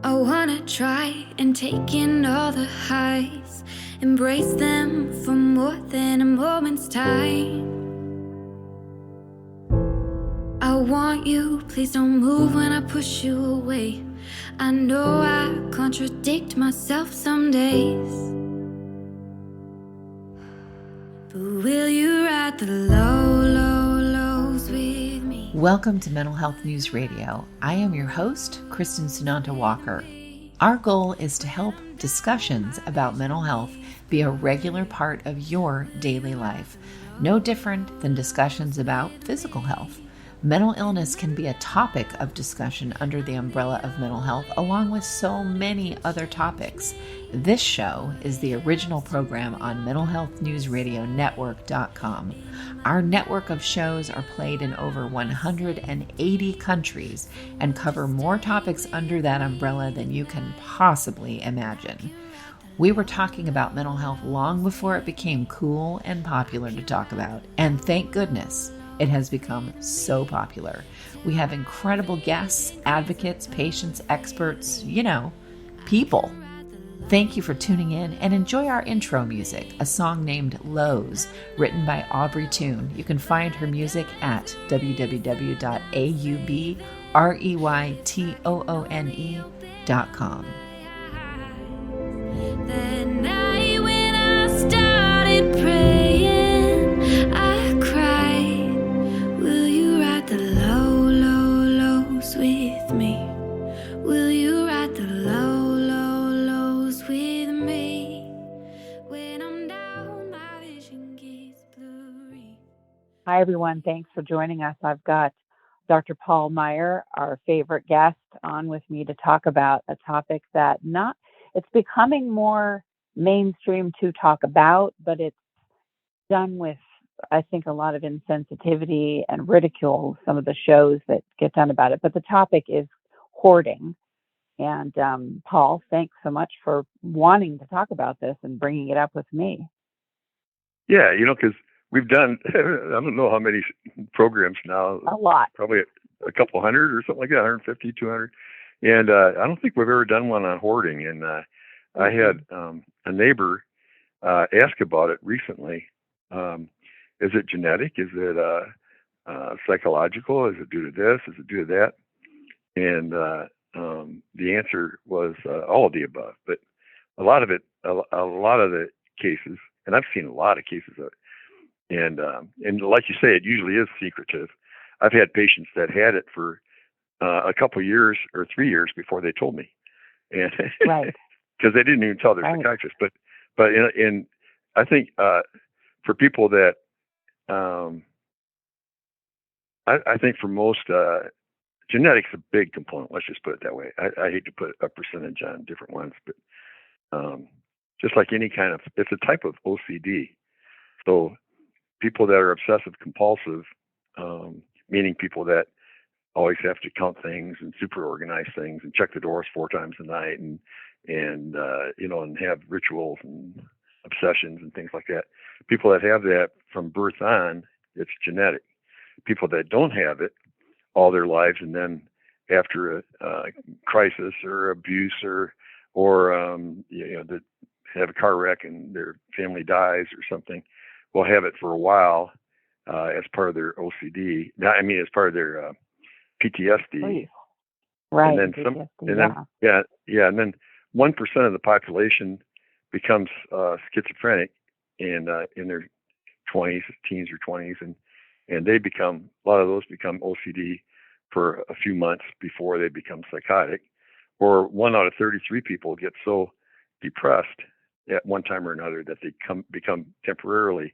I wanna try and take in all the highs, embrace them for more than a moment's time. I want you, please don't move when I push you away. I know I contradict myself some days, but will you ride the lows with me? Welcome to Mental Health News Radio. I am your host, Kristin Sunanta Walker. Our goal is to help discussions about mental health be a regular part of your daily life, no different than discussions about physical health. Mental illness can be a topic of discussion under the umbrella of mental health, along with so many other topics. This show is the original program on mentalhealthnewsradionetwork.com. Our network of shows are played in over 180 countries and cover more topics under that umbrella than you can possibly imagine. We were talking about mental health long before it became cool and popular to talk about, and thank goodness it has become so popular. We have incredible guests, advocates, patients, experts, people. Thank you for tuning in and enjoy our intro music, a song named Lows, written by Aubrey Toon. You can find her music at www.aubreytoone.com. That night when I started praying, I cried, will you ride the lows with me? Will you ride the lows with me? When I'm down, my vision gets blurry. Hi, everyone. Thanks for joining us. I've got Dr. Paul Meier, our favorite guest, on with me to talk about a topic that it's becoming more mainstream to talk about, but it's done with, I think, a lot of insensitivity and ridicule, some of the shows that get done about it. But the topic is hoarding. And Paul, thanks so much for wanting to talk about this and bringing it up with me. Yeah, because we've done, I don't know how many programs now. A lot. Probably a couple hundred or something like that, 150, 200. And I don't think we've ever done one on hoarding. And I had a neighbor ask about it recently. Is it genetic? Is it psychological? Is it due to this? Is it due to that? And the answer was all of the above. But a lot of the cases, and I've seen a lot of cases of it, and like you say, it usually is secretive. I've had patients that had it for a couple of years or 3 years before they told me, and right, because they didn't even tell their psychiatrist. But in I think for people that I think for most genetics a big component. Let's just put it that way. I hate to put a percentage on different ones, but just like any kind of, it's a type of OCD. So people that are obsessive compulsive, meaning people that always have to count things and super organize things and check the doors 4 times a night and have rituals and obsessions and things like that. People that have that from birth on, it's genetic. People that don't have it all their lives, and then after a crisis or abuse or that have a car wreck and their family dies or something, will have it for a while as part of their OCD. As part of their PTSD. Right. And then 1% of the population becomes schizophrenic in their 20s, teens or 20s, and a lot of those become OCD for a few months before they become psychotic. Or 1 out of 33 people get so depressed at one time or another that they become temporarily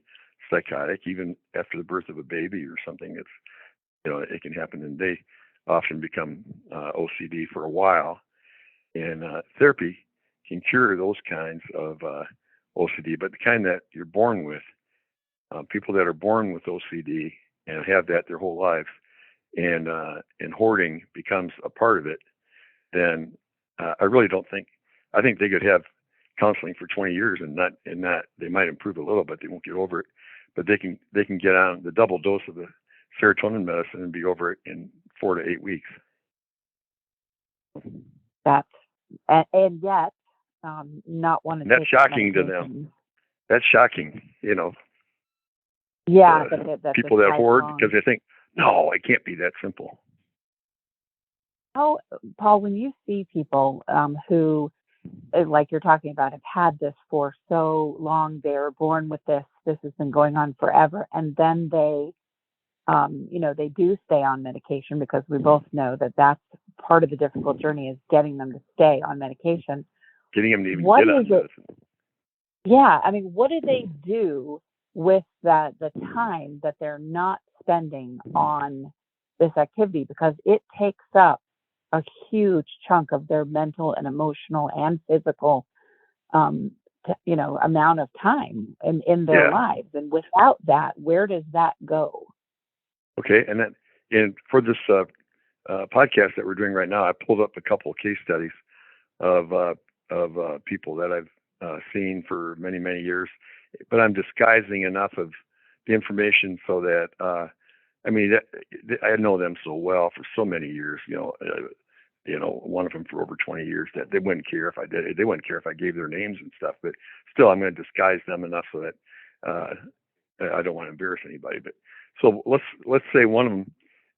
psychotic, even after the birth of a baby or something. It can happen, and they often become OCD for a while. And therapy can cure those kinds of OCD, but the kind that you're born with, people that are born with OCD and have that their whole lives, and hoarding becomes a part of it, then I really don't think. I think they could have counseling for 20 years and not they might improve a little, but they won't get over it. But they can get on the double dose of the serotonin medicine and be over it in 4 to 8 weeks. That's and yet not want to And that's take that shocking to them. medication. That's shocking, Yeah, that people this that hoard, lifelong. because they think, no, it can't be that simple. How, Paul, when you see people who, like you're talking about, have had this for so long, they were born with this has been going on forever, and then they, they do stay on medication, because we both know that that's part of the difficult journey, is getting them to stay on medication. Getting them to even What get on is it? medicine. Yeah, I mean, what do they do with the time that they're not spending on this activity? Because it takes up a huge chunk of their mental and emotional and physical, amount of time in their lives. And without that, where does that go? Okay, and for this podcast that we're doing right now, I pulled up a couple of case studies of people that I've seen for many, many years, but I'm disguising enough of the information so that I know them so well for so many years. One of them for over 20 years, that they wouldn't care if I did it. They wouldn't care if I gave their names and stuff. But still, I'm going to disguise them enough so that I don't want to embarrass anybody. But so let's say one of them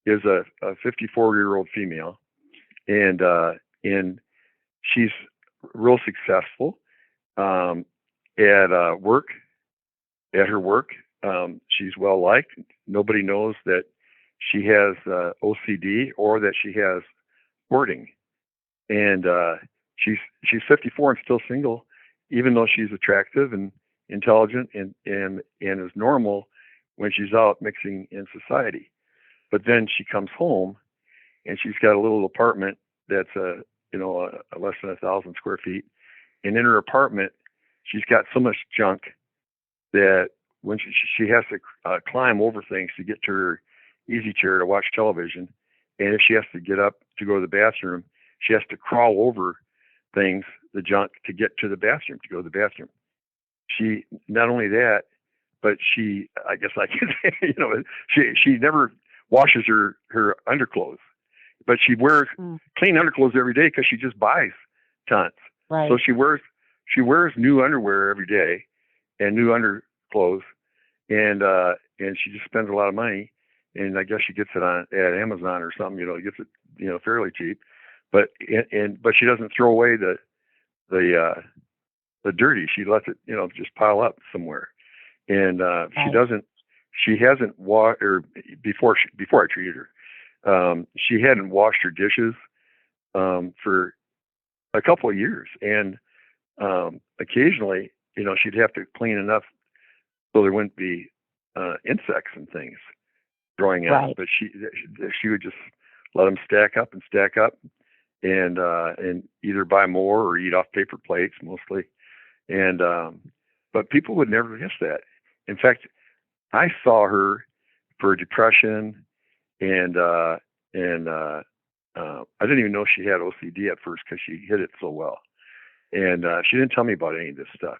is a 54-year-old female, and she's real successful at work. At her work, she's well liked. Nobody knows that she has OCD or that she has hoarding, and she's 54 and still single, even though she's attractive and intelligent and is normal when she's out mixing in society. But then she comes home, and she's got a little apartment that's less than 1,000 square feet, and in her apartment, she's got so much junk that when she has to climb over things to get to her easy chair to watch television, and if she has to get up to go to the bathroom, she has to crawl over things, the junk, to get to the bathroom, to go to the bathroom. She, not only that, but she, I guess I can say, she never washes her underclothes, but she wears clean underclothes every day because she just buys tons. Right. So she wears new underwear every day and new underclothes, and she just spends a lot of money. And I guess she gets it at Amazon or something. Gets it fairly cheap, but she doesn't throw away the dirty. She lets it just pile up somewhere, and she hasn't washed, or before I treated her, she hadn't washed her dishes for a couple of years, and occasionally she'd have to clean enough so there wouldn't be insects and things growing out. Right. But she would just let them stack up, and either buy more or eat off paper plates mostly. And but people would never guess that. In fact, I saw her for depression, and I didn't even know she had OCD at first because she hid it so well. And she didn't tell me about any of this stuff.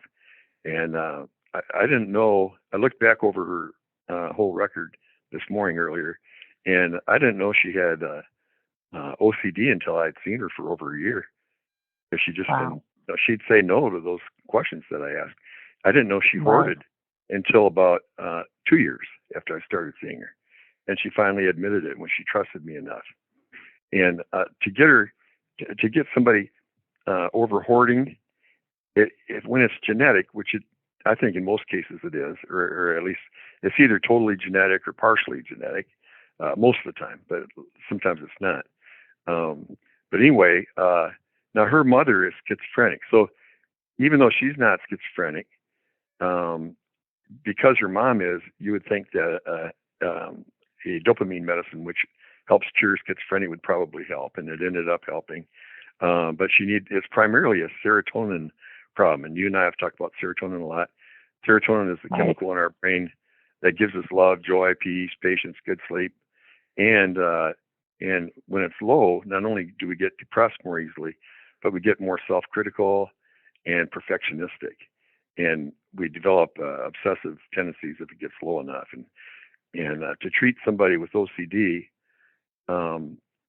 And I didn't know. I looked back over her whole record this morning earlier, and I didn't know she had OCD until I'd seen her for over a year. Because she just she'd say no to those questions that I asked. I didn't know she hoarded until about 2 years after I started seeing her, and she finally admitted it when she trusted me enough. And to get somebody over hoarding, when it's genetic, which I think in most cases it is, or at least it's either totally genetic or partially genetic, most of the time, but sometimes it's not. But anyway, now her mother is schizophrenic, so even though she's not schizophrenic, because her mom is, you would think that a dopamine medicine, which helps cure schizophrenia, would probably help, and it ended up helping. But it's primarily a serotonin problem, and you and I have talked about serotonin a lot. Serotonin is the chemical in our brain that gives us love, joy, peace, patience, good sleep, and when it's low, not only do we get depressed more easily, but we get more self-critical and perfectionistic, and we develop obsessive tendencies if it gets low enough. And to treat somebody with OCD,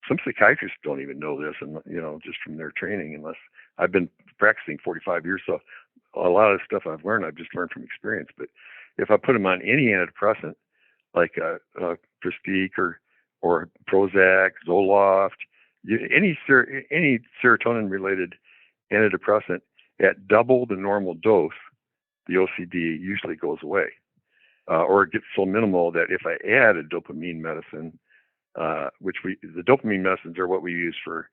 some psychiatrists don't even know this, and just from their training. Unless I've been practicing 45 years, so a lot of the stuff I've learned, I've just learned from experience. But if I put them on any antidepressant, like Pristique or Prozac, Zoloft, any serotonin-related antidepressant at double the normal dose, the OCD usually goes away, or it gets so minimal that if I add a dopamine medicine, the dopamine medicines are what we use for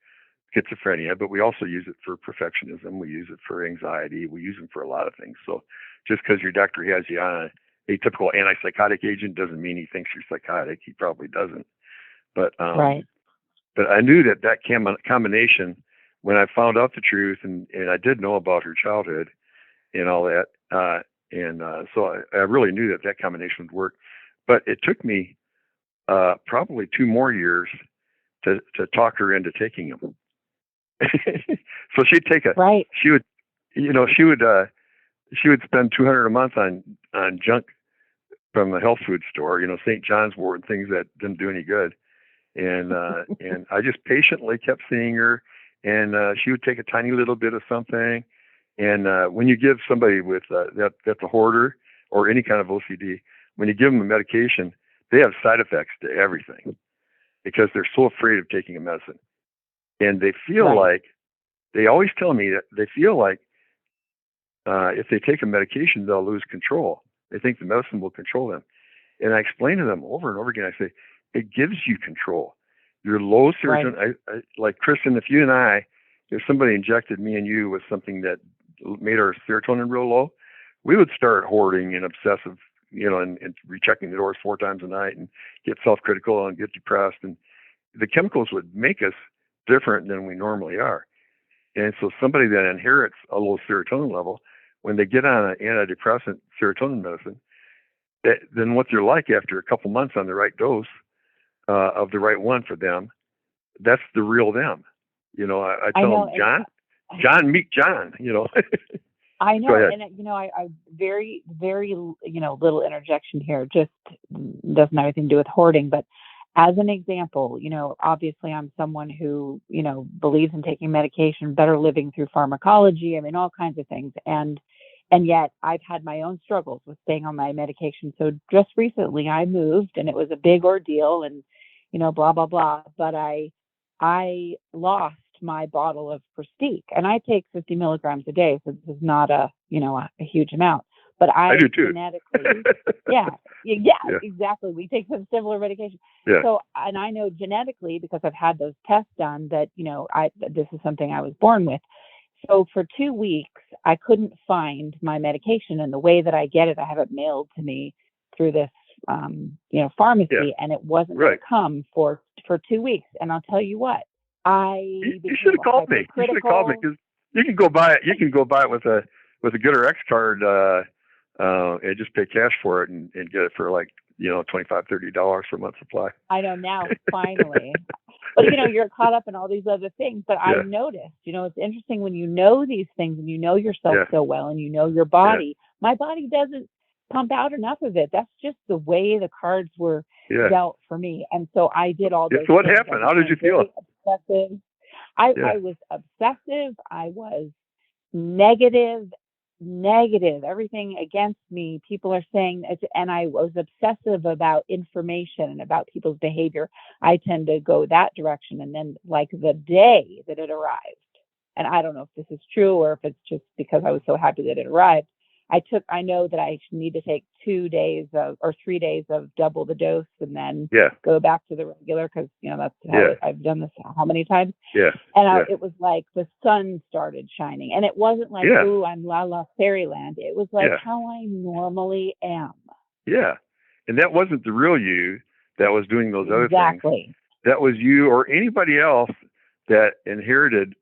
schizophrenia, but we also use it for perfectionism. We use it for anxiety. We use them for a lot of things. So just because your doctor has you on a typical antipsychotic agent doesn't mean he thinks you're psychotic. He probably doesn't. But Right. But I knew that combination, when I found out the truth, and I did know about her childhood and all that, so I really knew that combination would work. But it took me probably 2 more years to talk her into taking them. So she'd take Right. she would spend $200 a month on junk from the health food store, St. John's wort and things that didn't do any good. And and I just patiently kept seeing her, and she would take a tiny little bit of something. And when you give somebody with that's a hoarder or any kind of OCD, when you give them a medication, they have side effects to everything because they're so afraid of taking a medicine. And they feel like, they always tell me that they feel like if they take a medication, they'll lose control. They think the medicine will control them. And I explain to them over and over again, I say, it gives you control. Your low serotonin, like Kristin, if somebody injected me and you with something that made our serotonin real low, we would start hoarding and obsessive, and rechecking the doors 4 times a night and get self-critical and get depressed. And the chemicals would make us different than we normally are. And so somebody that inherits a low serotonin level, when they get on an antidepressant serotonin medicine, then what they're like after a couple months on the right dose of the right one for them, that's the real them. I tell them, John, meet John, I know. Go ahead. And, I very, very, little interjection here, just doesn't have anything to do with hoarding. But as an example, obviously I'm someone who, believes in taking medication, better living through pharmacology. I mean, all kinds of things. And yet I've had my own struggles with staying on my medication. So just recently I moved, and it was a big ordeal, and, blah, blah, blah. But I lost my bottle of Pristique, and I take 50 milligrams a day. So this is not a huge amount, but I do too. Genetically, exactly. We take some similar medication. Yeah. So, and I know genetically, because I've had those tests done, that, this is something I was born with. So for 2 weeks, I couldn't find my medication, and the way that I get it, I have it mailed to me through this, pharmacy, and it wasn't going to come for 2 weeks. And I'll tell you what, you should have called me. You should have called me, because you can go buy it. You can go buy it with a GoodRx card and just pay cash for it and get it for like $25-$30 for a month supply. I know now, finally. But you're caught up in all these other things. But I've noticed, it's interesting when you know these things and you know yourself so well and you know your body. My body doesn't pump out enough of it. That's just the way the cards were dealt for me. And so I did all those. So what happened? How did you feel? Obsessive. I was obsessive. I was negative, everything against me. People are saying, and I was obsessive about information and about people's behavior. I tend to go that direction. And then, like, the day that it arrived, and I don't know if this is true or if it's just because I was so happy that it arrived, I know that I need to take 2 days or 3 days of double the dose and then go back to the regular, because that's how I've done this how many times. It was like the sun started shining, and it wasn't like, ooh, I'm la la fairyland. It was like how I normally am. Yeah, and that wasn't the real you that was doing those other things. That was you or anybody else that inherited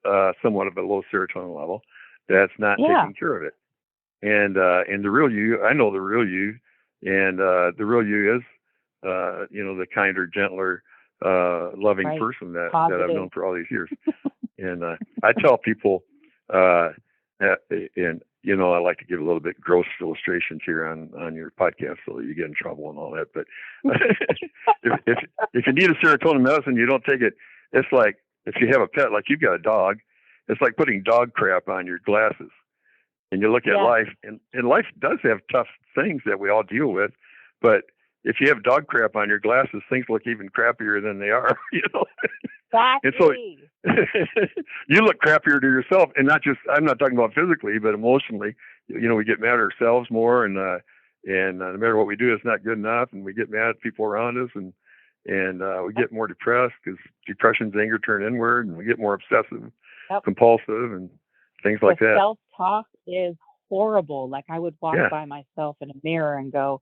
somewhat of a low serotonin level that's not taking care of it. And the real you, I know the real you, and the real you is, the kinder, gentler, loving person that I've known for all these years. And I tell people, and I like to give a little bit gross illustrations here on your podcast so that you get in trouble and all that. But if you need a serotonin medicine, you don't take it it's like if you have a pet, like you've got a dog, it's like putting dog crap on your glasses. And you look at life, and life does have tough things that we all deal with, but if you have dog crap on your glasses, things look even crappier than they are, you know. And so you look crappier to yourself, and not just, I'm not talking about physically, but emotionally. You know, we get mad at ourselves more, and no matter what we do, it's not good enough, and we get mad at people around us, and we get more depressed because depression's anger turned inward, and we get more obsessive, compulsive, and things like that. Self-talk is horrible. Like I would walk by myself in a mirror and go,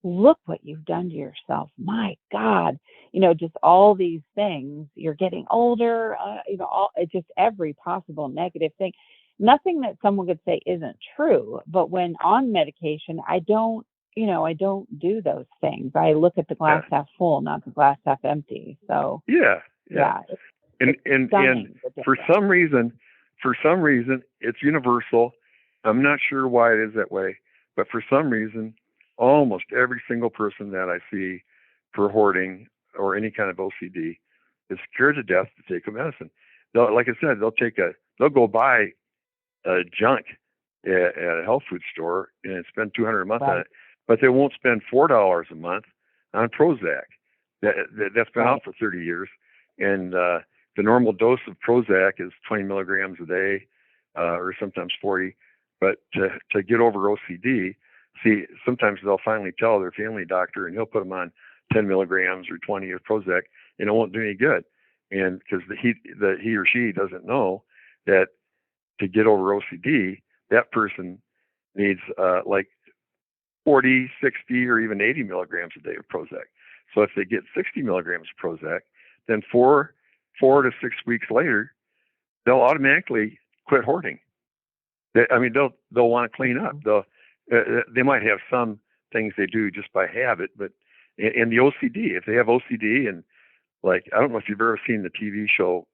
look what you've done to yourself. My God, you know, just all these things. You're getting older, you know, just every possible negative thing. Nothing that someone could say isn't true, but when on medication, I don't do those things. I look at the glass half full, not the glass half empty. So and for some reason, it's universal. I'm not sure why it is that way, but for some reason, almost every single person that I see for hoarding or any kind of OCD is scared to death to take a medicine. Like I said, they'll go buy junk at a health food store and spend $200 a month on it, but they won't spend $4 a month on Prozac. That's been out for 30 years, and the normal dose of Prozac is 20 milligrams a day, or sometimes 40. But to get over OCD, see, sometimes they'll finally tell their family doctor, and he'll put them on 10 milligrams or 20 of Prozac, and it won't do any good. And because he or she doesn't know that to get over OCD, that person needs like 40, 60, or even 80 milligrams a day of Prozac. So if they get 60 milligrams of Prozac, then four to 6 weeks later, they'll automatically quit hoarding. They'll want to clean up. They might have some things they do just by habit, but in the OCD, if they have OCD, and like, I don't know if you've ever seen the TV show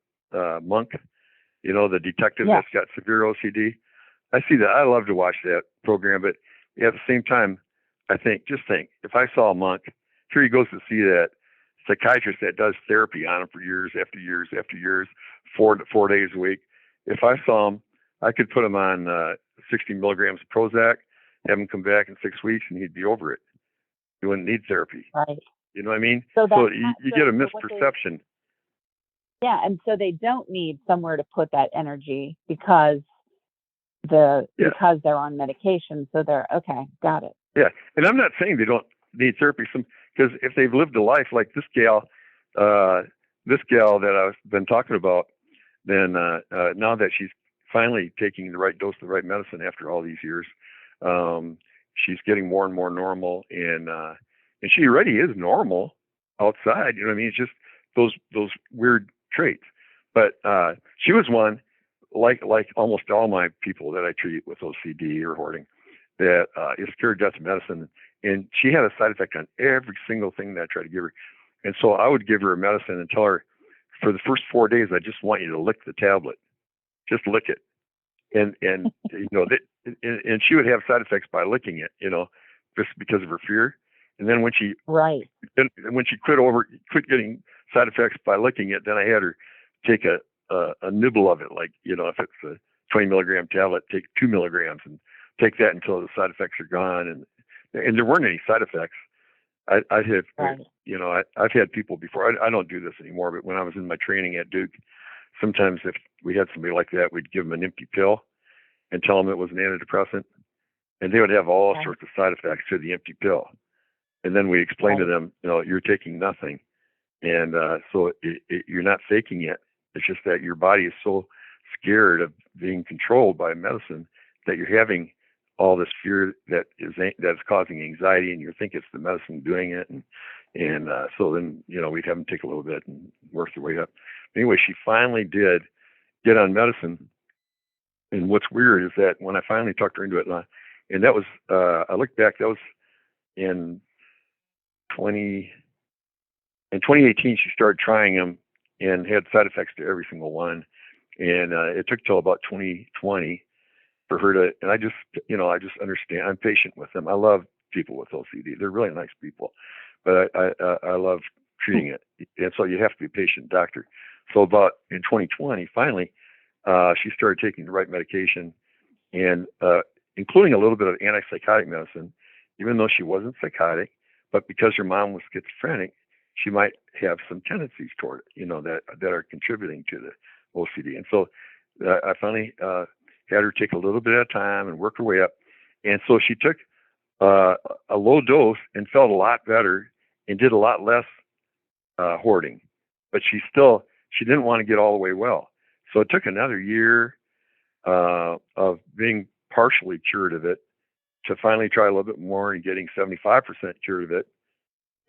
Monk, you know, the detective that's got severe OCD. I see that. I love to watch that program, but at the same time, just think, if I saw Monk, here he goes to see that psychiatrist that does therapy on him for years after years after years, 4 days a week. If I saw him, I could put him on 60 milligrams of Prozac, have him come back in 6 weeks, and he'd be over it. He wouldn't need therapy. Right. You know what I mean? So you get a misperception. And so they don't need somewhere to put that energy because because they're on medication. So they're okay. Got it. Yeah, and I'm not saying they don't need therapy. Because if they've lived a life like this gal that I've been talking about, then now that she's finally taking the right dose of the right medicine after all these years, she's getting more and more normal, and she already is normal outside. You know what I mean? It's just those weird traits. But she was one, like almost all my people that I treat with OCD or hoarding, that is scared to death of medicine. And she had a side effect on every single thing that I tried to give her. And so I would give her a medicine and tell her, for the first 4 days, I just want you to lick the tablet. Just lick it. And you know, and she would have side effects by licking it, you know, just because of her fear. And then when she quit getting side effects by licking it, then I had her take a nibble of it. Like, you know, if it's a 20 milligram tablet, take 2 milligrams and take that until the side effects are gone. And there weren't any side effects. I've had people before. I don't do this anymore, but when I was in my training at Duke, sometimes if we had somebody like that, we'd give them an empty pill and tell them it was an antidepressant, and they would have all sorts of side effects to the empty pill. And then we explain to them, you know, you're taking nothing, and so you're not faking it. It's just that your body is so scared of being controlled by medicine that you're having all this fear that's causing anxiety, and you think it's the medicine doing it, and so then, you know, we'd have them take a little bit and work their way up. Anyway, she finally did get on medicine, and what's weird is that when I finally talked her into it, and that was I look back, that was in 2018. She started trying them and had side effects to every single one, and it took till about 2020 for her to, and I just understand. I'm patient with them. I love people with OCD. They're really nice people, but I love treating it. And so you have to be a patient doctor. So about in 2020, finally, she started taking the right medication, and including a little bit of antipsychotic medicine, even though she wasn't psychotic, but because her mom was schizophrenic, she might have some tendencies toward it, that are contributing to the OCD. And so I finally had her take a little bit at a time and work her way up. And so she took a low dose and felt a lot better and did a lot less hoarding. But she didn't want to get all the way well. So it took another year of being partially cured of it to finally try a little bit more and getting 75% cured of it.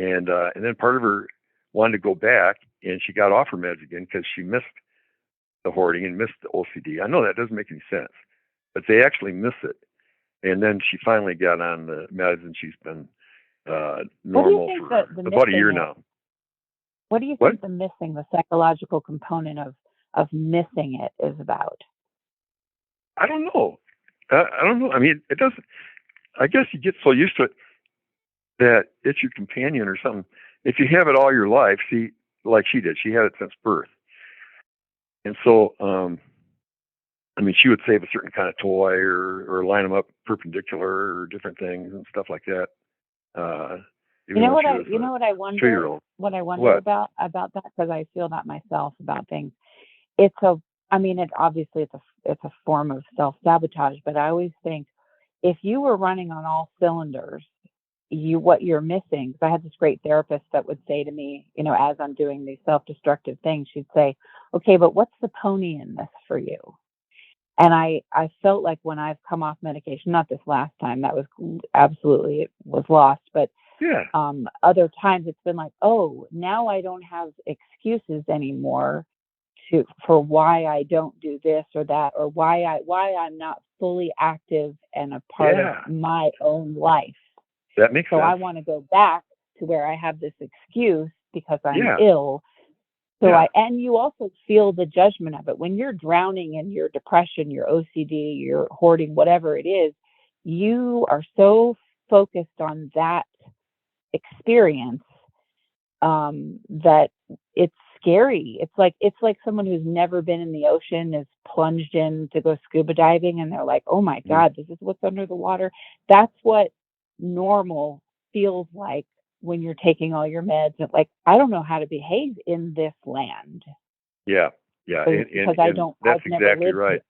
And then part of her wanted to go back, and she got off her meds again because she missed the hoarding and missed the OCD. I know that doesn't make any sense, but they actually miss it. And then she finally got on the meds, and she's been normal for about a year now. What do you think the psychological component of missing it is about? I don't know. I don't know. I mean, it doesn't. I guess you get so used to it that it's your companion or something. If you have it all your life, see, like she did, she had it since birth. And so, I mean, she would save a certain kind of toy or line them up perpendicular or different things and stuff like that. You know what I wonder? 2-year-old. What I wonder about that, because I feel that myself about things. It's a form of self-sabotage, but I always think if you were running on all cylinders, what you're missing, because I had this great therapist that would say to me, as I'm doing these self-destructive things, she'd say, okay, but what's the pony in this for you? And I felt like when I've come off medication, not this last time, that was absolutely, it was lost, but yeah. Other times it's been like, oh, now I don't have excuses anymore for why I don't do this or that, or why I'm not fully active and a part of my own life. That makes sense. So I want to go back to where I have this excuse because I'm ill. So and you also feel the judgment of it when you're drowning in your depression, your OCD, your hoarding, whatever it is. You are so focused on that experience that it's scary. It's like someone who's never been in the ocean is plunged in to go scuba diving, and they're like, "Oh my God, this is what's under the water." That's what normal feels like when you're taking all your meds. And like, I don't know how to behave in this land. Yeah, because that's exactly right.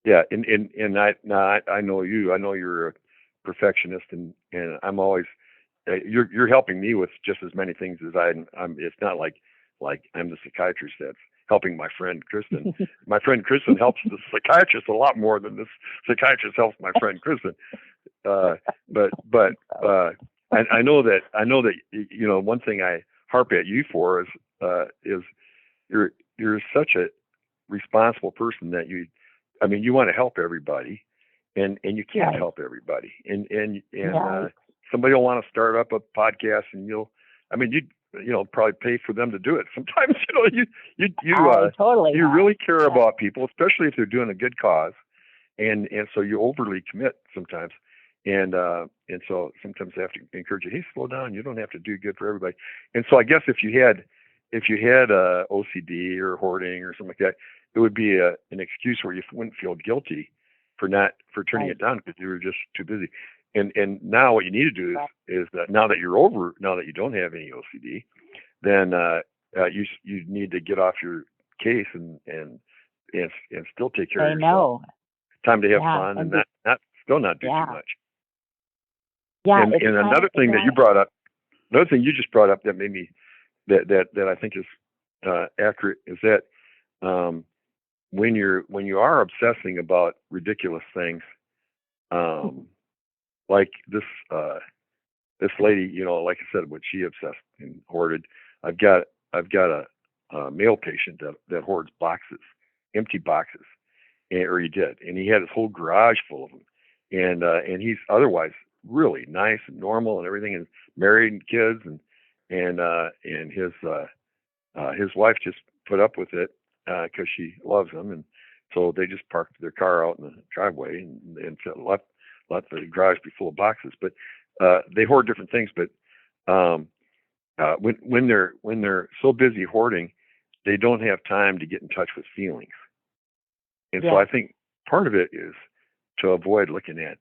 Here. Yeah, and I know you. I know you're a perfectionist, and I'm always. You're helping me with just as many things as I'm. It's not like I'm the psychiatrist that's helping my friend Kristin. My friend Kristin helps the psychiatrist a lot more than this psychiatrist helps my friend Kristin. But I know that one thing I harp at you for is you're such a responsible person that you want to help everybody, and you can't help everybody, and somebody will want to start up a podcast, and you'll probably pay for them to do it. Sometimes, you really care about people, especially if they're doing a good cause. And so you overly commit sometimes. And so sometimes I have to encourage you, hey, slow down. You don't have to do good for everybody. And so I guess if you had OCD or hoarding or something like that, it would be an excuse where you wouldn't feel guilty for turning it down because you were just too busy. And now what you need to do is that now that you don't have any OCD, then you need to get off your case and still take care of yourself. Time to have fun and not do too much. Yeah. And another thing that you brought up, another thing you just brought up that made me that I think is accurate is that when you are obsessing about ridiculous things, like this lady, like I said, what she obsessed and hoarded. I've got a male patient that hoards boxes, empty boxes, or he did, and he had his whole garage full of them, and he's otherwise really nice and normal and everything, and married and kids, and his wife just put up with it because she loves him, and so they just parked their car out in the driveway and let the garage be full of boxes. But they hoard different things. But when they're so busy hoarding, they don't have time to get in touch with feelings. And so I think part of it is to avoid looking at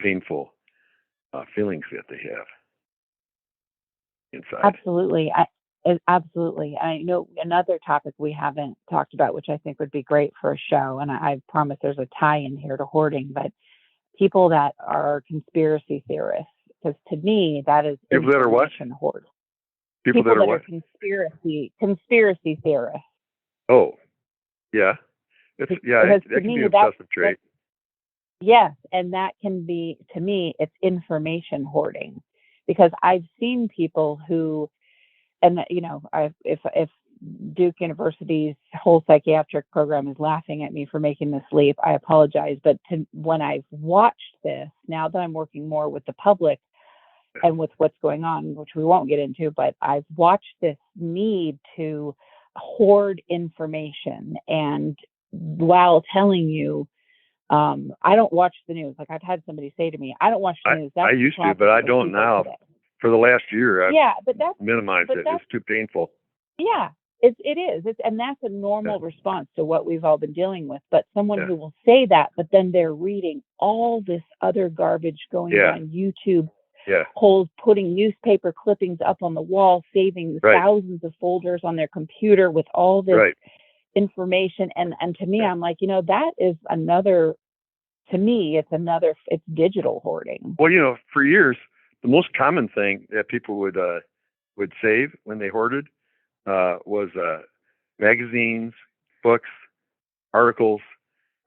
painful feelings that they have inside. Absolutely. Absolutely. I know another topic we haven't talked about, which I think would be great for a show, and I promise there's a tie-in here to hoarding, but people that are conspiracy theorists, because to me, that is People that are what? Hoard. People that are what? Conspiracy theorists. Oh, yeah. That can be an obsessive trait. Yes, and that can be, to me, it's information hoarding, because I've seen people who, and if Duke University's whole psychiatric program is laughing at me for making this leap, I apologize. But when I've watched this, now that I'm working more with the public and with what's going on, which we won't get into, but I've watched this need to hoard information, and while telling you, I don't watch the news. Like, I've had somebody say to me, I don't watch the news. I used to, but I don't now. Today. For the last year, I've minimized it. It's too painful. Yeah, it is. And that's a normal response to what we've all been dealing with. But someone who will say that, but then they're reading all this other garbage going on YouTube, putting newspaper clippings up on the wall, saving thousands of folders on their computer with all this information. And to me, I'm like, that is another, to me, it's digital hoarding. Well, for years, the most common thing that people would save when they hoarded was magazines, books, articles.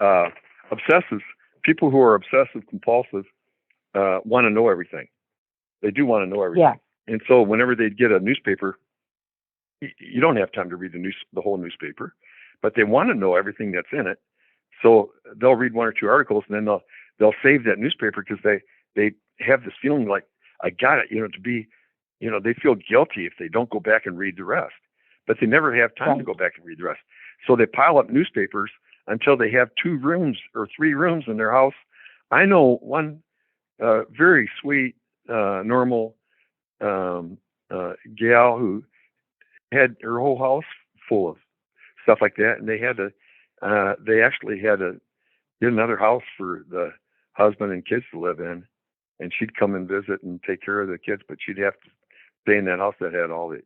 Obsessives, people who are obsessive compulsive, want to know everything. They do want to know everything. Yeah. And so whenever they'd get a newspaper, you don't have time to read the whole newspaper, but they want to know everything that's in it. So they'll read one or two articles, and then they'll save that newspaper because they have this feeling like, I got it, to be, they feel guilty if they don't go back and read the rest, but they never have time to go back and read the rest. So they pile up newspapers until they have 2 rooms or 3 rooms in their house. I know one very sweet, normal gal who had her whole house full of stuff like that, and they actually had to get another house for the husband and kids to live in. And she'd come and visit and take care of the kids, but she'd have to stay in that house that had all the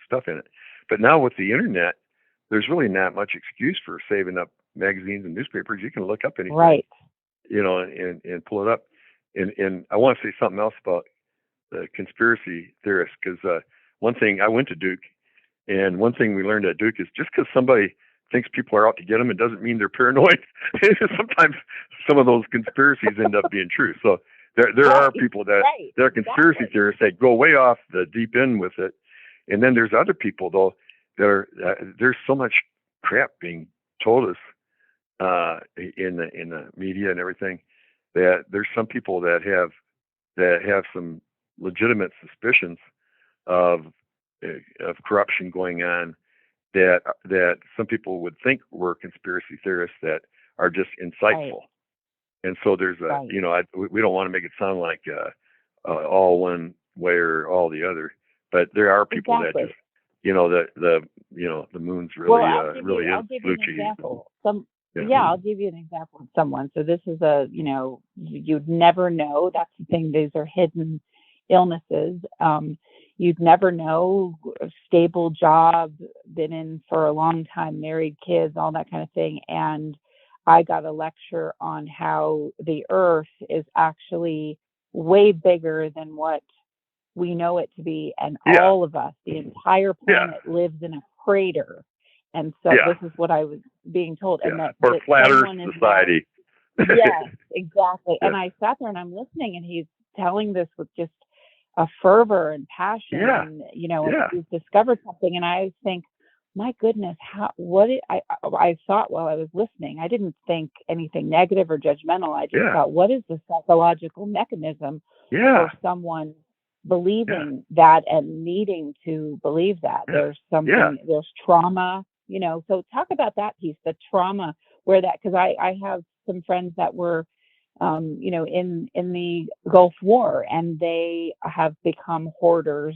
stuff in it. But now with the internet, there's really not much excuse for saving up magazines and newspapers. You can look up anything, and pull it up. And I want to say something else about the conspiracy theorists, because one thing, I went to Duke, and one thing we learned at Duke is just because somebody thinks people are out to get them, it doesn't mean they're paranoid. Sometimes some of those conspiracies end up being true. So there are people that are conspiracy theorists that go way off the deep end with it. And then there's other people, though, that are there's so much crap being told us in the media and everything, that there's some people that have some legitimate suspicions of corruption going on, that some people would think were conspiracy theorists that are just insightful. And so there's we don't want to make it sound like all one way or all the other, but there are people that just, the moon's really really is blue cheese. I'll give you an example of someone. So this is you'd never know. That's the thing. These are hidden illnesses. You'd never know. A stable job, been in for a long time, married, kids, all that kind of thing. And I got a lecture on how the earth is actually way bigger than what we know it to be. And all of us, the entire planet lives in a crater. And so this is what I was being told. And that, or flat Earth society. Yes, exactly. And I sat there and I'm listening, and he's telling this with just a fervor and passion. And, and he's discovered something. And I think, my goodness, I thought while I was listening, I didn't think anything negative or judgmental. I just thought, what is the psychological mechanism for someone believing that and needing to believe that? There's something, there's trauma, so talk about that piece, the trauma, where that, because I have some friends that were, in the Gulf War, and they have become hoarders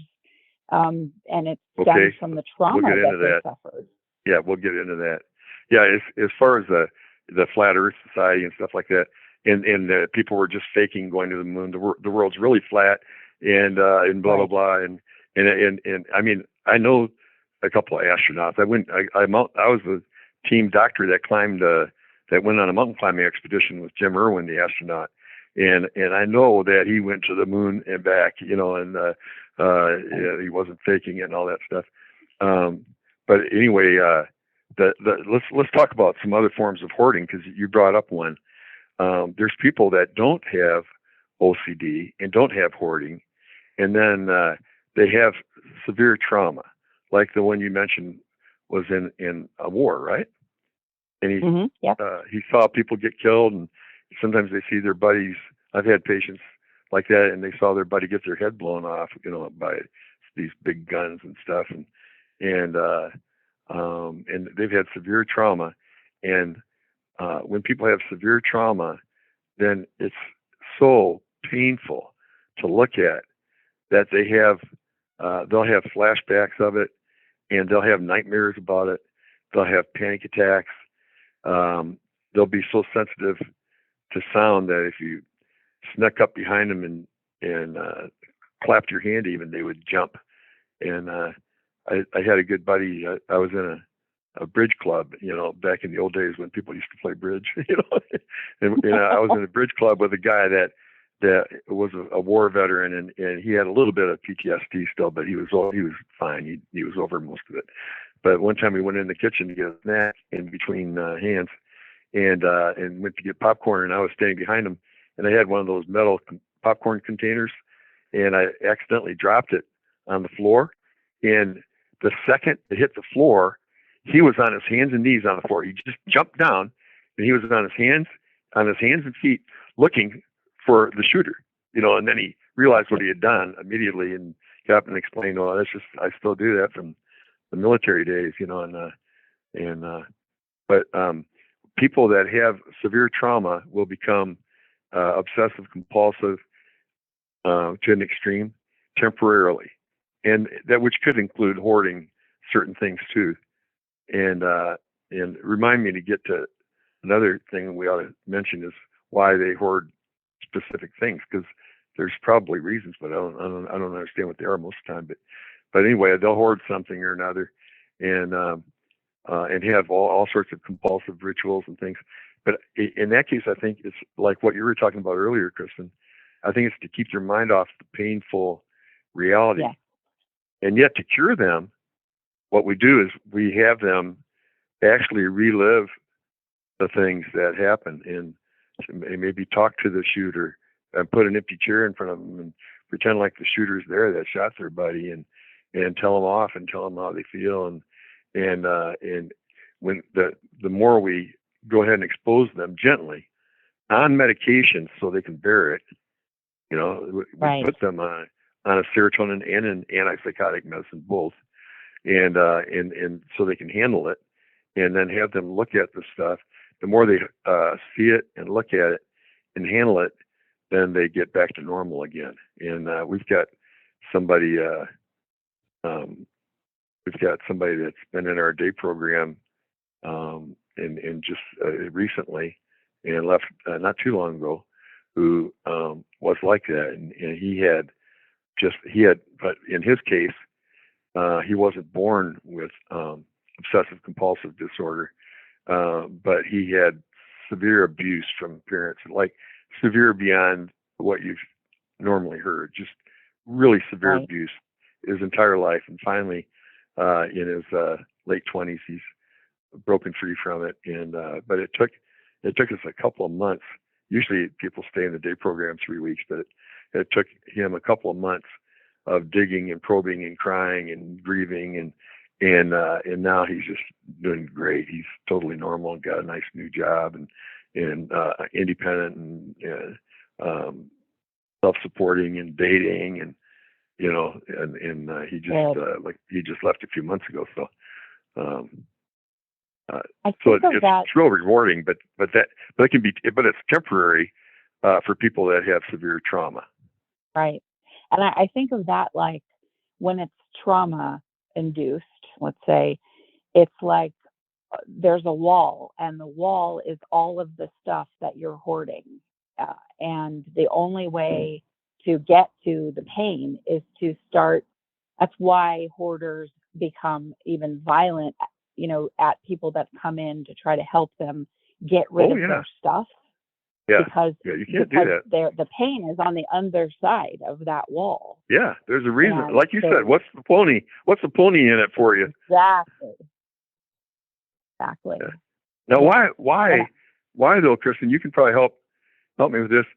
and it Okay. stems from the trauma We'll get that into they that. suffered. Yeah, we'll get into that. Yeah, as far as the Flat Earth Society and stuff like that, and the people were just faking going to the moon. The world's really flat, and blah blah Right. blah, and I mean, I know a couple of astronauts. I was the team doctor that went on a mountain climbing expedition with Jim Irwin, the astronaut, and I know that he went to the moon and back, and he wasn't faking it and all that stuff. But anyway, let's talk about some other forms of hoarding, because you brought up one. There's people that don't have OCD and don't have hoarding, and then they have severe trauma, like the one you mentioned was in a war, right? And Yep. he saw people get killed, and sometimes they see their buddies. I've had patients like that, and they saw their buddy get their head blown off, by these big guns and stuff, and they've had severe trauma. And when people have severe trauma, then it's so painful to look at that they'll have flashbacks of it, and they'll have nightmares about it. They'll have panic attacks. They'll be so sensitive to sound that if you snuck up behind them and clapped your hand, even, they would jump. And I had a good buddy. I was in a bridge club, back in the old days when people used to play bridge, and I was in a bridge club with a guy that was a war veteran, and he had a little bit of PTSD still, but he was fine. He was over most of it. But one time we went in the kitchen to get a snack in between hands, and went to get popcorn, and I was standing behind him, and I had one of those metal popcorn containers, and I accidentally dropped it on the floor. And the second it hit the floor, he was on his hands and knees on the floor. He just jumped down, and he was on his hands and feet looking for the shooter, and then he realized what he had done immediately and got up and explained, "Oh, that's just, I still do that from the military days," but people that have severe trauma will become obsessive compulsive to an extreme temporarily, and that, which could include hoarding certain things too. And remind me to get to another thing we ought to mention is why they hoard specific things, because there's probably reasons, but I don't understand what they are most of the time. But anyway, they'll hoard something or another, and have all sorts of compulsive rituals and things. But in that case, I think it's like what you were talking about earlier, Kristin. I think it's to keep their mind off the painful reality. Yeah. And yet, to cure them, what we do is we have them actually relive the things that happen, and maybe talk to the shooter and put an empty chair in front of them and pretend like the shooter's there that shot their buddy, and tell them off and tell them how they feel, and when the more we go ahead and expose them gently on medication so they can bear it, we Right. put them on a serotonin and an antipsychotic medicine, both, and so they can handle it, and then have them look at the stuff. The more they see it and look at it and handle it, then they get back to normal again. And we've got somebody that's been in our day program, and just recently, and left not too long ago, who was like that, and he had, but in his case, he wasn't born with obsessive compulsive disorder, but he had severe abuse from parents, like severe beyond what you've normally heard, just really severe Right. abuse his entire life. And finally, in his late 20s, he's broken free from it. And but it took us a couple of months. Usually people stay in the day program 3 weeks, but it took him a couple of months of digging and probing and crying and grieving, and now he's just doing great. He's totally normal and got a nice new job, and independent, and self-supporting, and dating, and he just he just left a few months ago. So I think of that. it's real rewarding, but it can be, but it's temporary for people that have severe trauma. Right. And I think of that like when it's trauma induced, let's say, it's like there's a wall, and the wall is all of the stuff that you're hoarding. And the only way to get to the pain is to start. That's why hoarders become even violent, at people that come in to try to help them get rid of their stuff. Yeah. Because you can't do that. The pain is on the other side of that wall. Yeah, there's a reason. And like you said, what's the pony? What's the pony in it for you? Exactly. Yeah. Now, why though, Kristin? You can probably help me with this.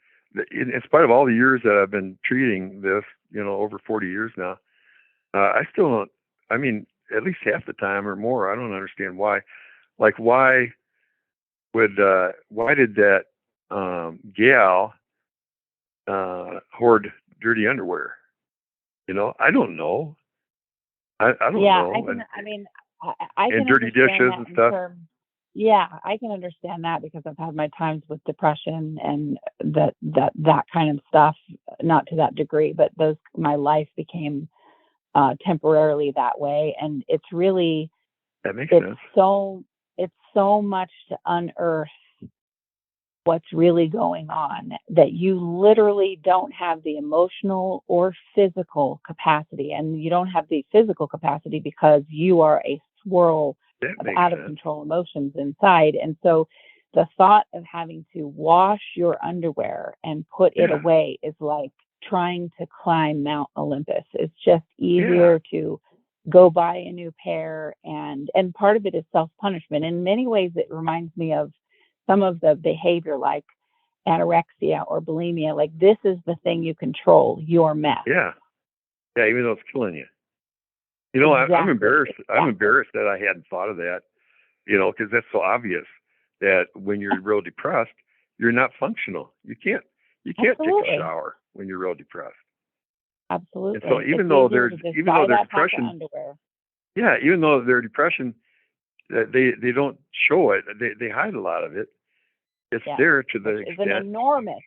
In spite of all the years that I've been treating this, over 40 years now, I still don't. I mean, at least half the time or more, I don't understand why. Like, why did that gal hoard dirty underwear? I don't know. I don't know. I can dirty dishes and stuff. I can understand that because I've had my times with depression and that kind of stuff. Not to that degree, but my life became temporarily that way, and it's really that makes sense. It's so much to unearth what's really going on that you literally don't have the emotional or physical capacity, and you don't have the physical capacity because you are a swirl of out of control emotions inside. And so the thought of having to wash your underwear and put it away is like trying to climb Mount Olympus. It's just easier to go buy a new pair, and part of it is self-punishment. In many ways it reminds me of some of the behavior like anorexia or bulimia. Like, this is the thing you control, your mess. Yeah, even though it's killing you. Exactly. I'm embarrassed. I'm embarrassed that I hadn't thought of that, because that's so obvious that when you're real depressed, you're not functional. You can't Absolutely. take a shower when you're real depressed. Absolutely. And so even though there's depression, even though their depression, they don't show it. They hide a lot of it. It's there to the extent. It's an enormous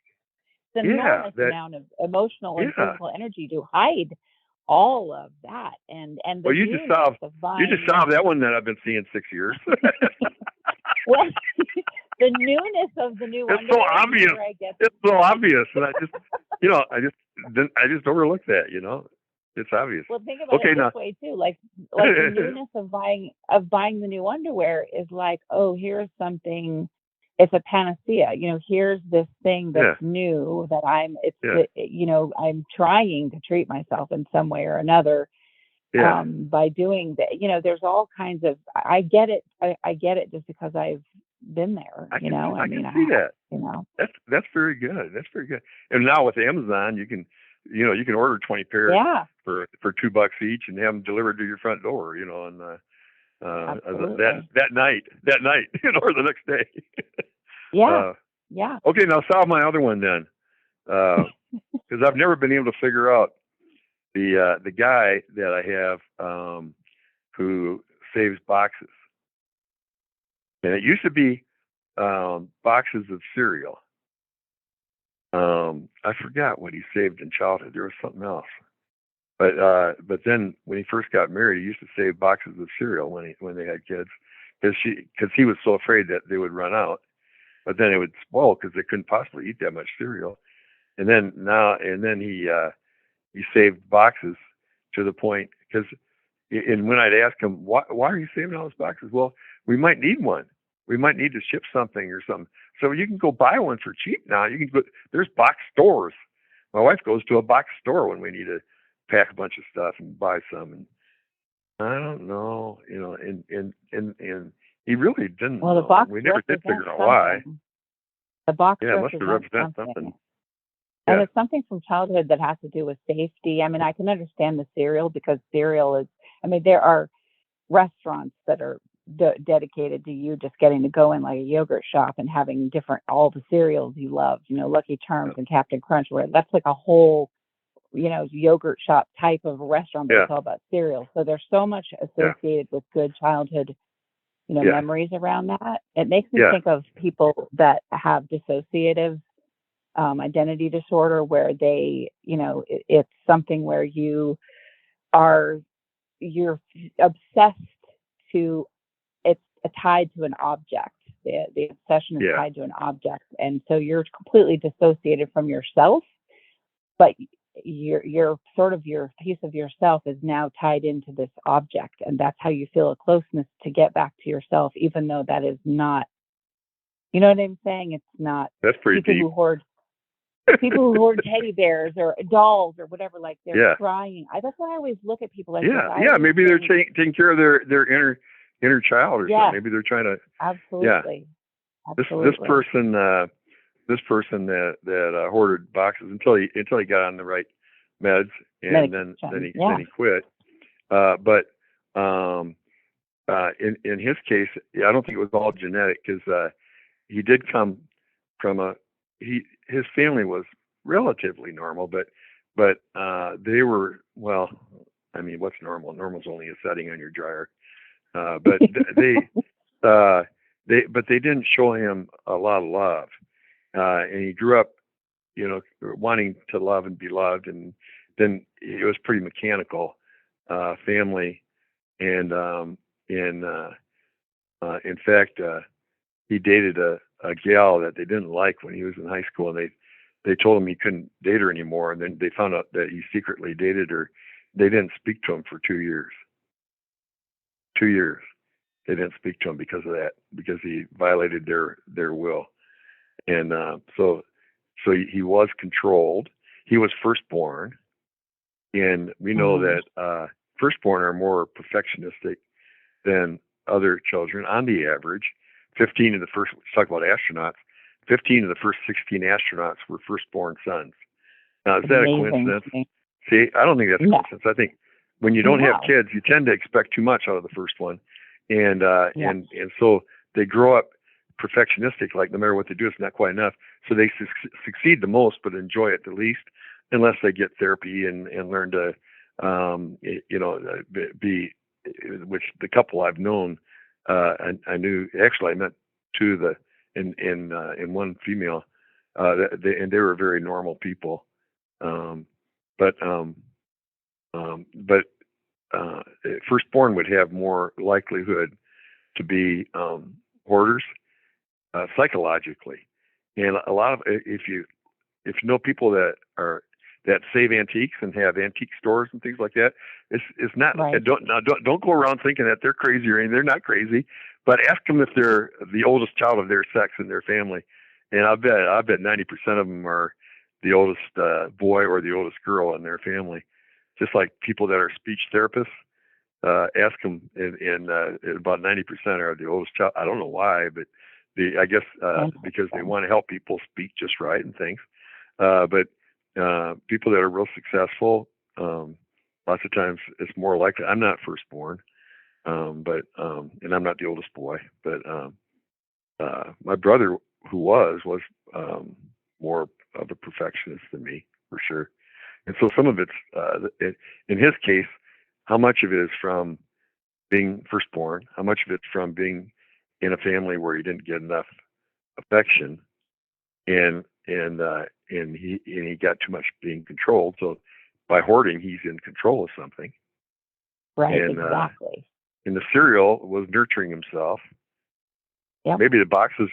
amount of emotional and physical energy to hide all of that. And you just solved that one that I've been seeing 6 years. Well, the newness of the new. It's so obvious. It's so obvious, and I just overlooked that. It's obvious. Well, think about it this way too. Like the newness of buying the new underwear is like, oh, here's something. It's a panacea. Here's this thing that's new that I'm trying to treat myself in some way or another. By doing that, there's all kinds of. I get it. I get it just because I've been there. I can see that. That's very good. That's very good. And now with Amazon, you can order 20 pairs for $2 each and have them delivered to your front door. And that night, or the next day. Okay, now solve my other one then, because I've never been able to figure out the guy that I have who saves boxes, and it used to be boxes of cereal. I forgot what he saved in childhood. There was something else, but then when he first got married, he used to save boxes of cereal when they had kids, because he was so afraid that they would run out, but then it would spoil because they couldn't possibly eat that much cereal. And then he saved boxes to the point, and when I'd ask him, why are you saving all those boxes? Well, we might need one. We might need to ship something or something. So you can go buy one for cheap now. You can go. There's box stores. My wife goes to a box store when we need to pack a bunch of stuff and buy some. And I don't know, and he really didn't. Well, the box. We never did figure out why. The box. Yeah, it must represent something. And it's something from childhood that has to do with safety. I mean, I can understand the cereal because cereal is. I mean, there are restaurants that are dedicated to you just getting to go in like a yogurt shop and having all the cereals you love, Lucky Charms and Captain Crunch, where that's like a whole, yogurt shop type of restaurant, but it's all about cereal. So there's so much associated with good childhood, memories around that. It makes me think of people that have dissociative identity disorder, where they, it's something where you you're obsessed to, it's tied to an object. The obsession is tied to an object, and so you're completely dissociated from yourself, but your sort of your piece of yourself is now tied into this object, and that's how you feel a closeness to get back to yourself, even though that is not, you know what I'm saying? It's not. That's pretty people deep. People who hoard teddy bears or dolls or whatever, like they're trying. That's why I always look at people like this. Maybe they're taking care of their inner child or something. Maybe they're trying to. Absolutely. This person that hoarded boxes until he got on the right meds, and then he quit. But in his case, I don't think it was all genetic, because he did come from his family was relatively normal, but they were, well, I mean, what's normal? Normal's only a setting on your dryer. But they didn't show him a lot of love, and he grew up, wanting to love and be loved, and then it was pretty mechanical family, and in fact, he dated a gal that they didn't like when he was in high school, and they told him he couldn't date her anymore, and then they found out that he secretly dated her. They didn't speak to him for 2 years. 2 years. They didn't speak to him because of that, because he violated their will. And so he was controlled. He was firstborn, and we know that firstborn are more perfectionistic than other children on the average. 15 of the first, let's talk about astronauts, 15 of the first 16 astronauts were firstborn sons. Now, is that a coincidence? See, I don't think that's a coincidence. I think when you don't have kids, you tend to expect too much out of the first one. And so they grow up perfectionistic, like no matter what they do, it's not quite enough. So they succeed the most, but enjoy it the least, unless they get therapy and learn to, be, which the couple I've known, I knew, actually I met two in one female, they were very normal people. But firstborn would have more likelihood to be hoarders psychologically, and a lot of, if you know people that save antiques and have antique stores and things like that, it's not right. Don't go around thinking that they're crazy or anything. They're not crazy, but ask them if they're the oldest child of their sex in their family, and I bet 90% of them are the oldest boy or the oldest girl in their family. Just like people that are speech therapists, ask them, and about 90% are the oldest child. I don't know why, but I guess because they want to help people speak just right and things. But people that are real successful, lots of times it's more likely. I'm not firstborn, but and I'm not the oldest boy, but my brother, who was more of a perfectionist than me, for sure. And so some of it's, in his case, how much of it is from being firstborn, how much of it's from being in a family where he didn't get enough affection, and he got too much being controlled. So by hoarding, he's in control of something. Right, and, exactly. And the cereal was nurturing himself. Yep. Maybe the boxes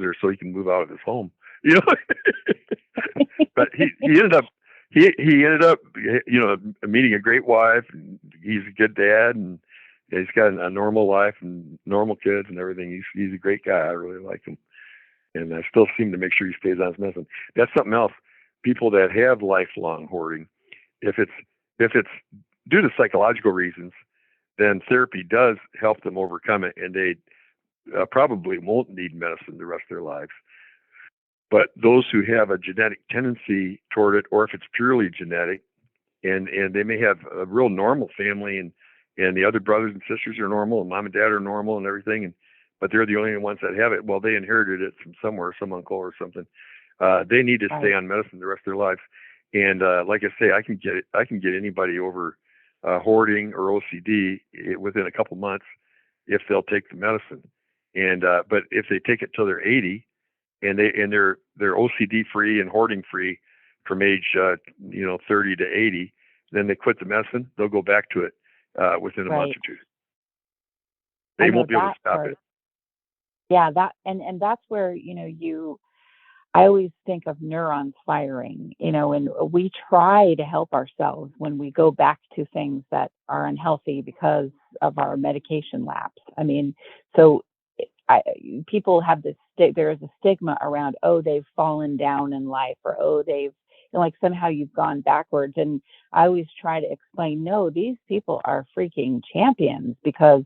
are so he can move out of his home. But he ended up. He ended up, meeting a great wife, and he's a good dad, and he's got a normal life and normal kids and everything. He's a great guy. I really like him, and I still seem to make sure he stays on his medicine. That's something else. People that have lifelong hoarding, if it's due to psychological reasons, then therapy does help them overcome it, and they probably won't need medicine the rest of their lives. But those who have a genetic tendency toward it, or if it's purely genetic, and they may have a real normal family, and the other brothers and sisters are normal, and mom and dad are normal and everything, but they're the only ones that have it. Well, they inherited it from somewhere, some uncle or something. They need to stay on medicine the rest of their lives. And like I say, I can get anybody over hoarding or OCD within a couple months if they'll take the medicine. And but if they take it till they're 80. And they're OCD free and hoarding free from age 30 to 80, then they quit the medicine, they'll go back to it within a month or two. I They know won't be able to that stop part. it. Yeah, and that's where, I always think of neurons firing, and we try to help ourselves when we go back to things that are unhealthy because of our medication lapse. I mean, so people have there is a stigma around, oh, they've fallen down in life, or, oh, they've, like, somehow you've gone backwards. And I always try to explain, no, these people are freaking champions, because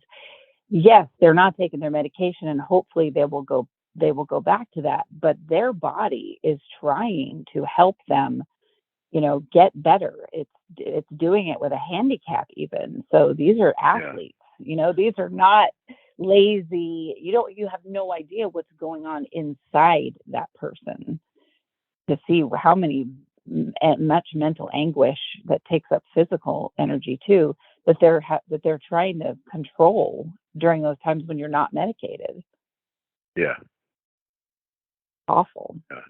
yes, they're not taking their medication, and hopefully they will go back to that, but their body is trying to help them, get better. It's doing it with a handicap even. So these are athletes, these are not lazy. You have no idea what's going on inside that person to see how much mental anguish that takes up physical energy too, that they're trying to control during those times when you're not medicated. Yeah. Awful. Yeah.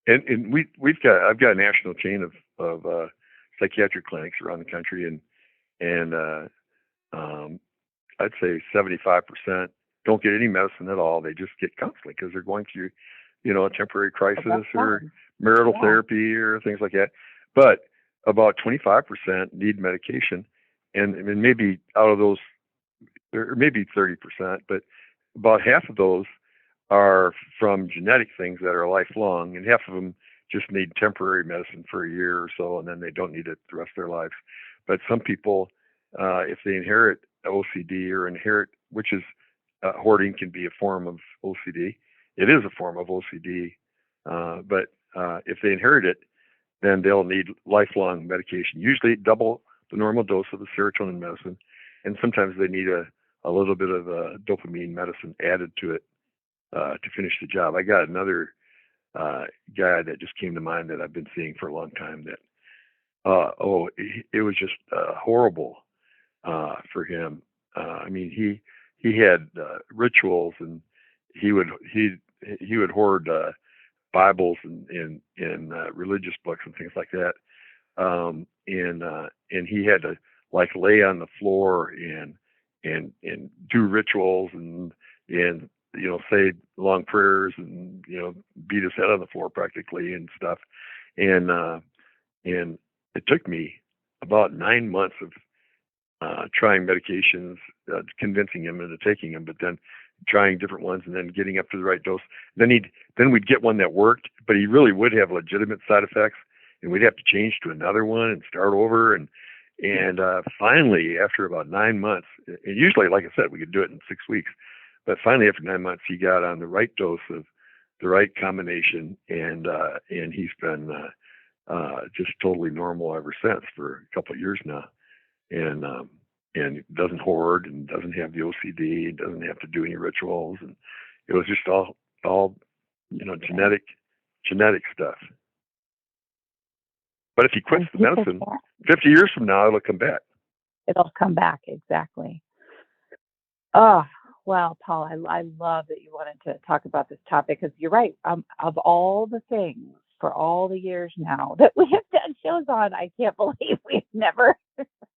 And I've got a national chain of psychiatric clinics around the country, and I'd say 75% don't get any medicine at all. They just get counseling because they're going through, a temporary crisis or marital therapy or things like that. But about 25% need medication, and maybe out of those, or maybe 30%, but about half of those are from genetic things that are lifelong, and half of them just need temporary medicine for a year or so, and then they don't need it the rest of their lives. But some people, if they inherit OCD or which is hoarding can be a form of OCD. It is a form of OCD, but if they inherit it, then they'll need lifelong medication, usually double the normal dose of the serotonin medicine, and sometimes they need a little bit of dopamine medicine added to it to finish the job. I got another guy that just came to mind that I've been seeing for a long time that, it was just horrible for him. He had rituals, and he would hoard Bibles and religious books and things like that. And he had to, like, lay on the floor and do rituals and say long prayers and beat his head on the floor practically and stuff. And it took me about 9 months of trying medications, convincing him into taking them, but then trying different ones and then getting up to the right dose. Then we'd get one that worked, but he really would have legitimate side effects, and we'd have to change to another one and start over. And finally, after about 9 months, and usually, like I said, we could do it in 6 weeks, but finally after 9 months, he got on the right dose of the right combination, and he's been just totally normal ever since for a couple of years now. And doesn't hoard and doesn't have the OCD, and doesn't have to do any rituals, and it was just all genetic stuff. But if he quits the medicine, 50 years from now, it'll come back. It'll come back, exactly. Oh, well, Paul, I love that you wanted to talk about this topic, because you're right. Of all the things for all the years now that we have done shows on, I can't believe we've never.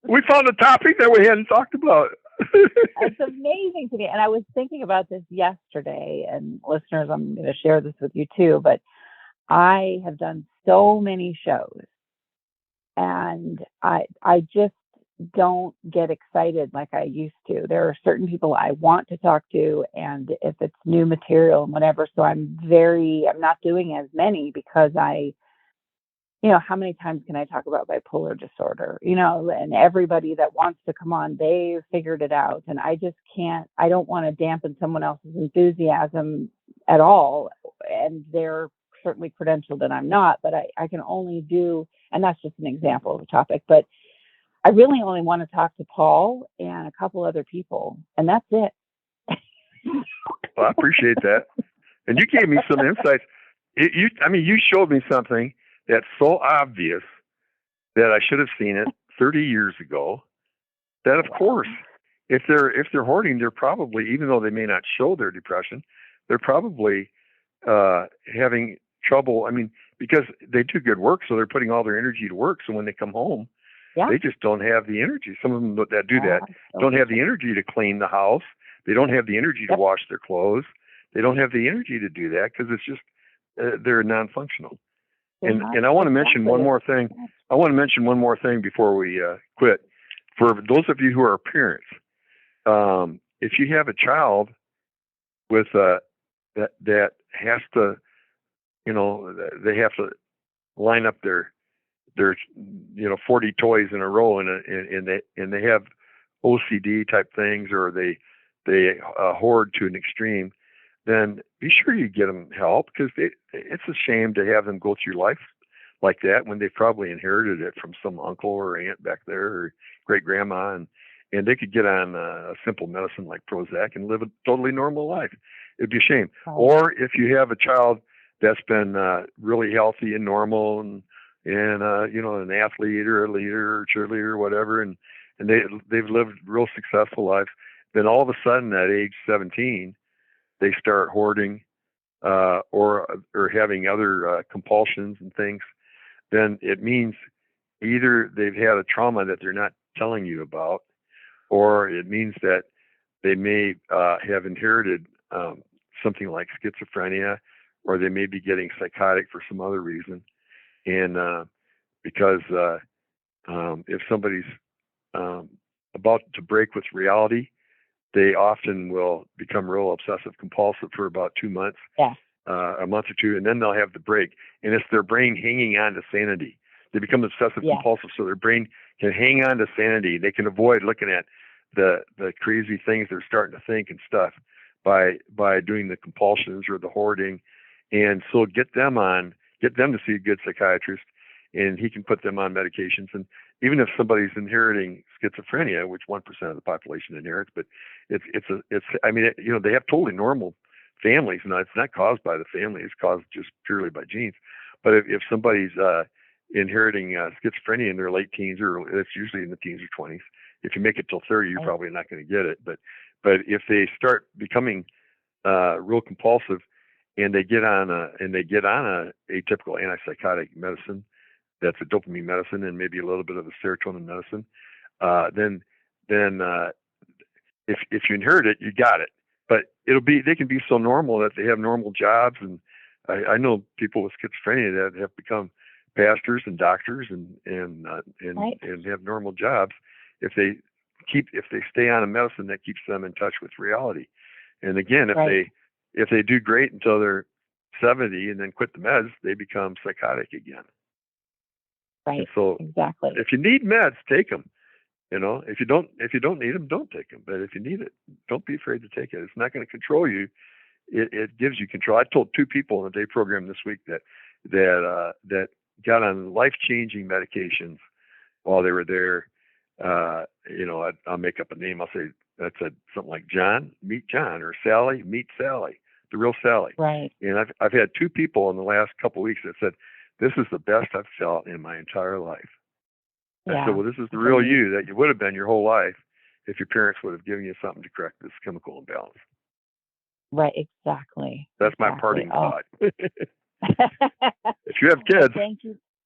We found a topic that we hadn't talked about. It's amazing to me. And I was thinking about this yesterday, and listeners, I'm going to share this with you too, but I have done so many shows, and I just don't get excited like I used to. There are certain people I want to talk to, and if it's new material and whatever, so I'm not doing as many, because how many times can I talk about bipolar disorder? And everybody that wants to come on, they've figured it out. And I just can't, I don't want to dampen someone else's enthusiasm at all. And they're certainly credentialed and I'm not, but I can only do, and that's just an example of a topic, but I really only want to talk to Paul and a couple other people, and that's it. Well, I appreciate that. And you gave me some insights. You showed me something that's so obvious that I should have seen it 30 years ago. That, of course, if they're hoarding, they're probably, even though they may not show their depression, they're probably having trouble. Because they do good work, so they're putting all their energy to work. So when they come home, They just don't have the energy. Some of them that do that don't have the energy to clean the house. They don't have the energy to wash their clothes. They don't have the energy to do that because it's just they're non-functional. And I want to mention one more thing. I want to mention one more thing before we quit. For those of you who are parents, if you have a child with that has to, they have to line up their 40 toys in a row, and they have OCD type things, or they hoard to an extreme, then be sure you get them help, because it's a shame to have them go through life like that when they probably inherited it from some uncle or aunt back there, or great grandma, and they could get on a simple medicine like Prozac and live a totally normal life. It'd be a shame. Or if you have a child that's been really healthy and normal, and an athlete or a leader or cheerleader or whatever, and they've lived real successful lives, then all of a sudden at age 17 they start hoarding or having other compulsions and things. Then it means either they've had a trauma that they're not telling you about, or it means that they may have inherited something like schizophrenia, or they may be getting psychotic for some other reason. And because if somebody's about to break with reality, they often will become real obsessive compulsive for about 2 months, a month or two, and then they'll have the break. And it's their brain hanging on to sanity. They become obsessive compulsive, so their brain can hang on to sanity. They can avoid looking at the crazy things they're starting to think and stuff by doing the compulsions or the hoarding. And so get them to see a good psychiatrist, and he can put them on medications. And even if somebody's inheriting schizophrenia, which 1% of the population inherits, but they have totally normal families. Now, it's not caused by the family; it's caused just purely by genes. But if somebody's inheriting schizophrenia in their late teens, or it's usually in the teens or 20s, if you make it till 30, you're probably not going to get it. But if they start becoming real compulsive, and they get on a atypical antipsychotic medicine, that's a dopamine medicine and maybe a little bit of a serotonin medicine, then if you inherit it, you got it. But they can be so normal that they have normal jobs, and I know people with schizophrenia that have become pastors and doctors and have normal jobs if they stay on a medicine that keeps them in touch with reality. And again, if they do great until they're 70 and then quit the meds, they become psychotic again. Right. And so exactly. If you need meds, take them. If you don't need them, don't take them. But if you need it, don't be afraid to take it. It's not going to control you. It gives you control. I told 2 people in the day program this week that got on life-changing medications while they were there. I'll make up a name. I'll say that said something like John, meet John, or Sally, meet Sally, the real Sally. Right. And I've had 2 people in the last couple of weeks that said, this is the best I've felt in my entire life. I said, well, this is the real you that you would have been your whole life if your parents would have given you something to correct this chemical imbalance. Right, exactly. That's my parting thought. If you have kids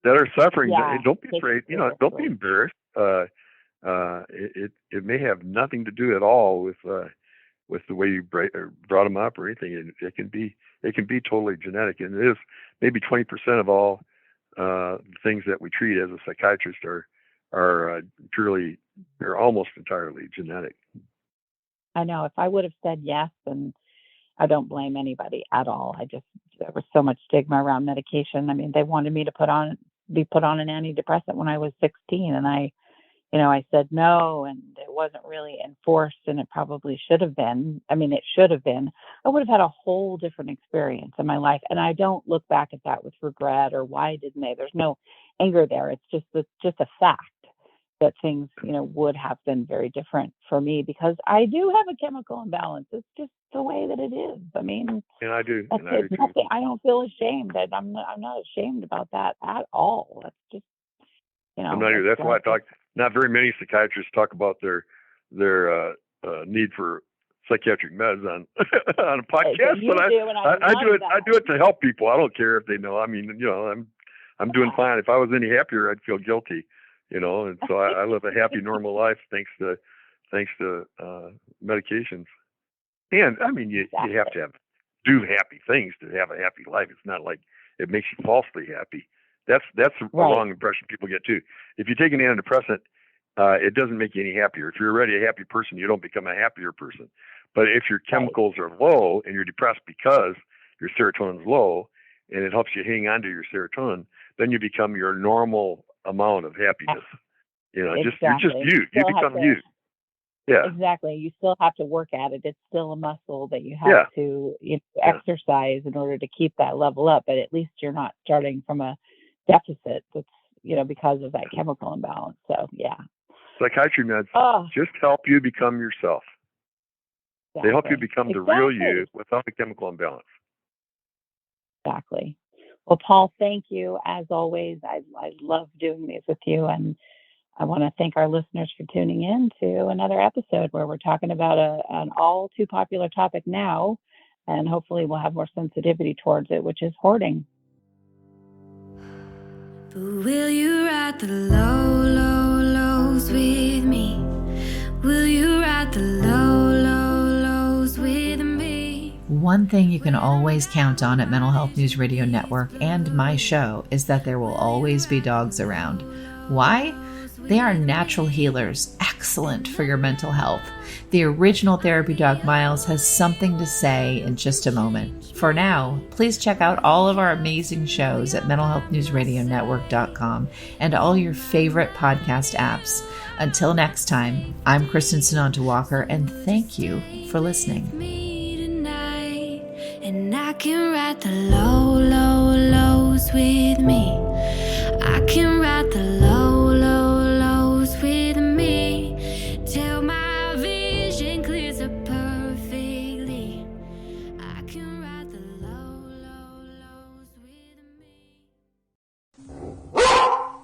that are suffering, don't be afraid. Don't be embarrassed. It may have nothing to do at all with the way you brought them up or anything. It can be totally genetic, and it is maybe 20% of all things that we treat as a psychiatrist are purely, they're almost entirely genetic. I know. If I would have said yes, and I don't blame anybody at all. There was so much stigma around medication. I mean, they wanted me to be put on an antidepressant when I was 16, and I said no, and it wasn't really enforced, and it probably should have been. I mean, it should have been. I would have had a whole different experience in my life, and I don't look back at that with regret or why didn't they. There's no anger there. It's just a fact that things, would have been very different for me because I do have a chemical imbalance. It's just the way that it is. I mean, and I do. That's and I do. I don't feel ashamed. I'm not ashamed about that at all. That's just, I'm not either. That's why I talk. Not very many psychiatrists talk about their need for psychiatric meds on on a podcast, but I do it to help people. I don't care if they know. I mean, I'm doing fine. If I was any happier, I'd feel guilty. And so I live a happy, normal life thanks to medications. And I mean, you have to do happy things to have a happy life. It's not like it makes you falsely happy. That's a wrong impression people get too. If you take an antidepressant, it doesn't make you any happier. If you're already a happy person, you don't become a happier person. But if your chemicals are low and you're depressed because your serotonin's low and it helps you hang on to your serotonin, then you become your normal amount of happiness. You're just you. You become you. Yeah. Exactly. You still have to work at it. It's still a muscle that you have to exercise in order to keep that level up. But at least you're not starting from a deficit that's, because of that chemical imbalance. So, yeah. Psychiatry meds just help you become yourself. Exactly. They help you become the real you without the chemical imbalance. Exactly. Well, Paul, thank you. As always, I love doing these with you. And I want to thank our listeners for tuning in to another episode where we're talking about an all too popular topic now, and hopefully we'll have more sensitivity towards it, which is hoarding. But will you ride the low, low, lows with me? Will you ride the low, low, lows with me? One thing you can always count on at Mental Health News Radio Network and my show is that there will always be dogs around. Why? They are natural healers, excellent for your mental health. The original therapy dog Miles has something to say in just a moment. For now, please check out all of our amazing shows at mentalhealthnewsradionetwork.com and all your favorite podcast apps. Until next time, I'm Kristin Sonanta Walker, and thank you for listening. And I can ride the low, low, lows with me. I can ride the low, low, lows with me till my vision clears up perfectly. I can ride the low, low, lows with me.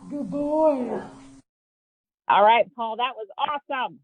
Good boy. All right, Paul, that was awesome.